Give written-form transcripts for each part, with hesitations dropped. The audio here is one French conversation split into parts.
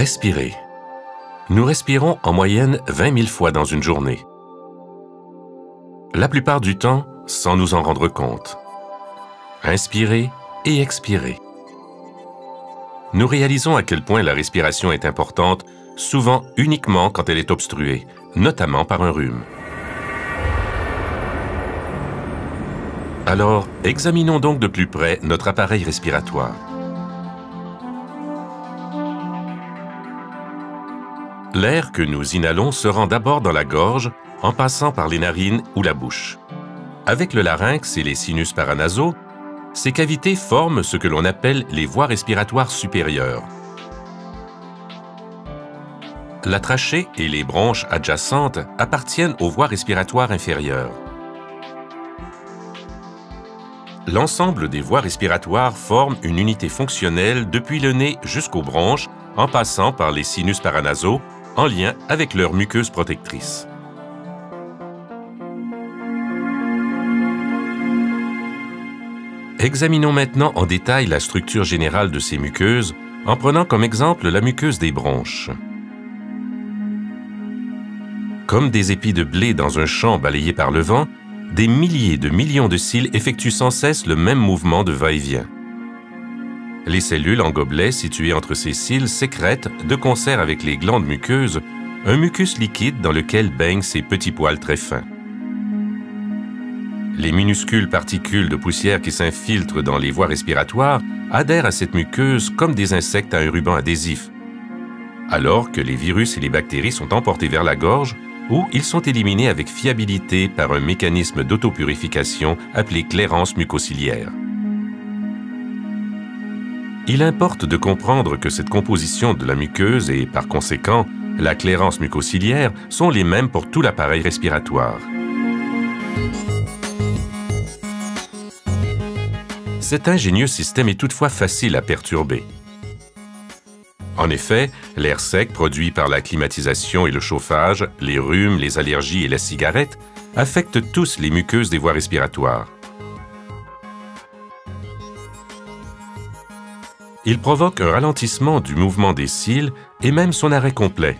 Respirer. Nous respirons en moyenne 20 000 fois dans une journée. La plupart du temps, sans nous en rendre compte. Inspirer et expirer. Nous réalisons à quel point la respiration est importante, souvent uniquement quand elle est obstruée, notamment par un rhume. Alors, examinons donc de plus près notre appareil respiratoire. L'air que nous inhalons se rend d'abord dans la gorge, en passant par les narines ou la bouche. Avec le larynx et les sinus paranasaux, ces cavités forment ce que l'on appelle les voies respiratoires supérieures. La trachée et les bronches adjacentes appartiennent aux voies respiratoires inférieures. L'ensemble des voies respiratoires forme une unité fonctionnelle depuis le nez jusqu'aux bronches, en passant par les sinus paranasaux, en lien avec leur muqueuse protectrice. Examinons maintenant en détail la structure générale de ces muqueuses, en prenant comme exemple la muqueuse des bronches. Comme des épis de blé dans un champ balayé par le vent, des milliers de millions de cils effectuent sans cesse le même mouvement de va-et-vient. Les cellules en gobelet situées entre ces cils sécrètent, de concert avec les glandes muqueuses, un mucus liquide dans lequel baignent ces petits poils très fins. Les minuscules particules de poussière qui s'infiltrent dans les voies respiratoires adhèrent à cette muqueuse comme des insectes à un ruban adhésif, alors que les virus et les bactéries sont emportés vers la gorge, où ils sont éliminés avec fiabilité par un mécanisme d'autopurification appelé clairance mucociliaire. Il importe de comprendre que cette composition de la muqueuse et, par conséquent, la clairance mucociliaire sont les mêmes pour tout l'appareil respiratoire. Cet ingénieux système est toutefois facile à perturber. En effet, l'air sec produit par la climatisation et le chauffage, les rhumes, les allergies et la cigarette affectent tous les muqueuses des voies respiratoires. Il provoque un ralentissement du mouvement des cils et même son arrêt complet.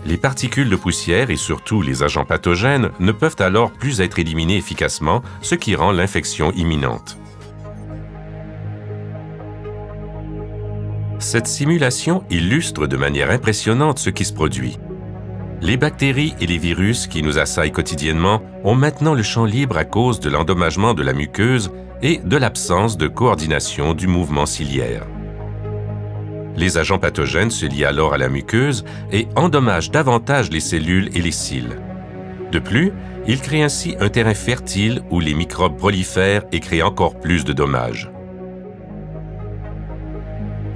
Les particules de poussière et surtout les agents pathogènes ne peuvent alors plus être éliminés efficacement, ce qui rend l'infection imminente. Cette simulation illustre de manière impressionnante ce qui se produit. Les bactéries et les virus qui nous assaillent quotidiennement ont maintenant le champ libre à cause de l'endommagement de la muqueuse et de l'absence de coordination du mouvement ciliaire. Les agents pathogènes se lient alors à la muqueuse et endommagent davantage les cellules et les cils. De plus, ils créent ainsi un terrain fertile où les microbes prolifèrent et créent encore plus de dommages.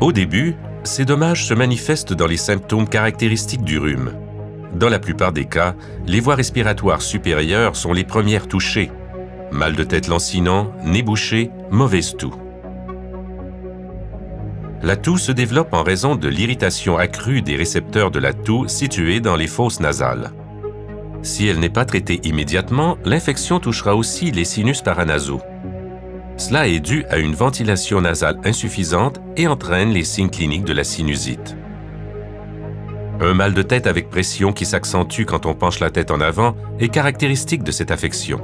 Au début, ces dommages se manifestent dans les symptômes caractéristiques du rhume. Dans la plupart des cas, les voies respiratoires supérieures sont les premières touchées. Mal de tête lancinant, nez bouché, mauvaise toux. La toux se développe en raison de l'irritation accrue des récepteurs de la toux situés dans les fosses nasales. Si elle n'est pas traitée immédiatement, l'infection touchera aussi les sinus paranasaux. Cela est dû à une ventilation nasale insuffisante et entraîne les signes cliniques de la sinusite. Un mal de tête avec pression qui s'accentue quand on penche la tête en avant est caractéristique de cette affection.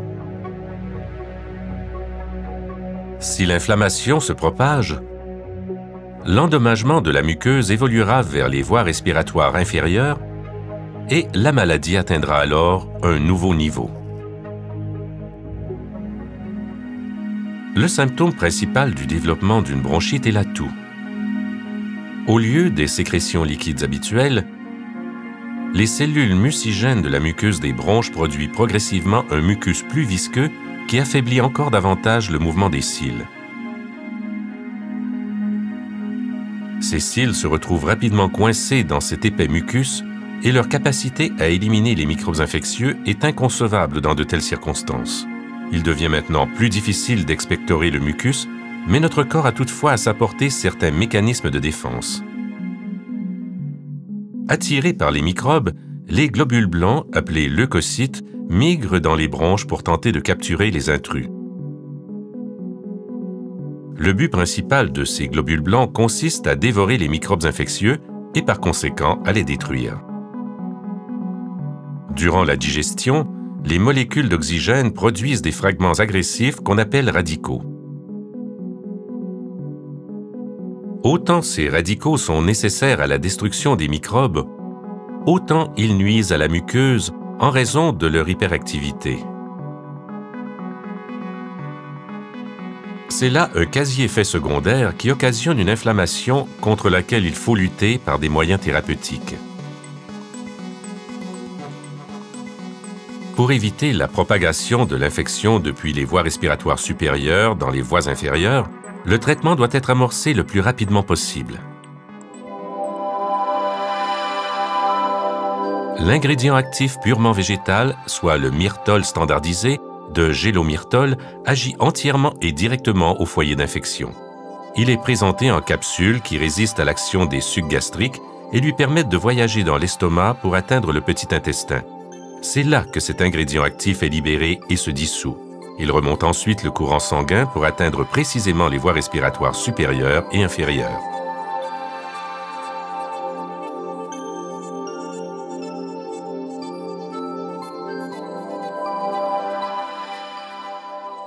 Si l'inflammation se propage, l'endommagement de la muqueuse évoluera vers les voies respiratoires inférieures et la maladie atteindra alors un nouveau niveau. Le symptôme principal du développement d'une bronchite est la toux. Au lieu des sécrétions liquides habituelles, les cellules mucigènes de la muqueuse des bronches produisent progressivement un mucus plus visqueux qui affaiblit encore davantage le mouvement des cils. Ces cils se retrouvent rapidement coincés dans cet épais mucus et leur capacité à éliminer les microbes infectieux est inconcevable dans de telles circonstances. Il devient maintenant plus difficile d'expectorer le mucus, mais notre corps a toutefois à sa portée certains mécanismes de défense. Attirés par les microbes, les globules blancs, appelés leucocytes, migrent dans les bronches pour tenter de capturer les intrus. Le but principal de ces globules blancs consiste à dévorer les microbes infectieux et par conséquent à les détruire. Durant la digestion, les molécules d'oxygène produisent des fragments agressifs qu'on appelle radicaux. Autant ces radicaux sont nécessaires à la destruction des microbes, autant ils nuisent à la muqueuse en raison de leur hyperactivité. C'est là un quasi-effet secondaire qui occasionne une inflammation contre laquelle il faut lutter par des moyens thérapeutiques. Pour éviter la propagation de l'infection depuis les voies respiratoires supérieures dans les voies inférieures, le traitement doit être amorcé le plus rapidement possible. L'ingrédient actif purement végétal, soit le myrtol standardisé, de gélomyrtol, agit entièrement et directement au foyer d'infection. Il est présenté en capsules qui résistent à l'action des sucs gastriques et lui permettent de voyager dans l'estomac pour atteindre le petit intestin. C'est là que cet ingrédient actif est libéré et se dissout. Il remonte ensuite le courant sanguin pour atteindre précisément les voies respiratoires supérieures et inférieures.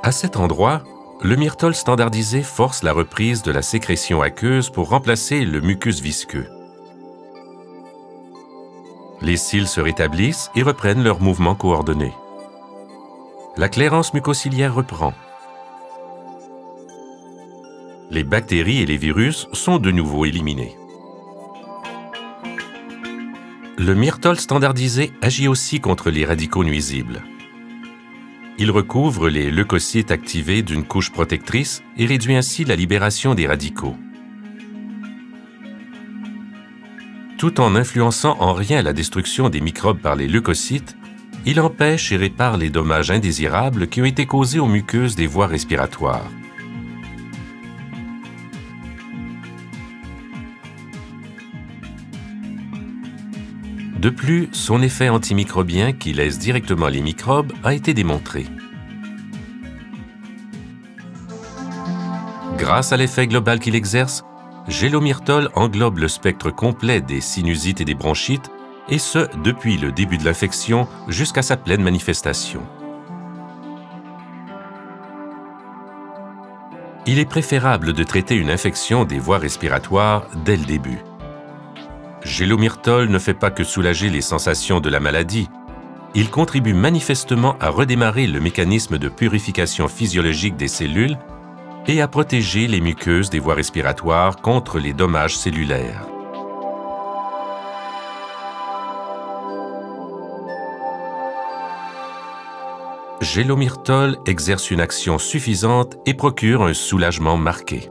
À cet endroit, le myrtol standardisé force la reprise de la sécrétion aqueuse pour remplacer le mucus visqueux. Les cils se rétablissent et reprennent leur mouvement coordonné. La clairance mucociliaire reprend. Les bactéries et les virus sont de nouveau éliminés. Le myrtol standardisé agit aussi contre les radicaux nuisibles. Il recouvre les leucocytes activés d'une couche protectrice et réduit ainsi la libération des radicaux. Tout en n'influençant en rien la destruction des microbes par les leucocytes, il empêche et répare les dommages indésirables qui ont été causés aux muqueuses des voies respiratoires. De plus, son effet antimicrobien qui lèse directement les microbes a été démontré. Grâce à l'effet global qu'il exerce, gélomyrtol englobe le spectre complet des sinusites et des bronchites, et ce, depuis le début de l'infection jusqu'à sa pleine manifestation. Il est préférable de traiter une infection des voies respiratoires dès le début. Gélomyrtol ne fait pas que soulager les sensations de la maladie, il contribue manifestement à redémarrer le mécanisme de purification physiologique des cellules et à protéger les muqueuses des voies respiratoires contre les dommages cellulaires. Gélomyrtol exerce une action suffisante et procure un soulagement marqué.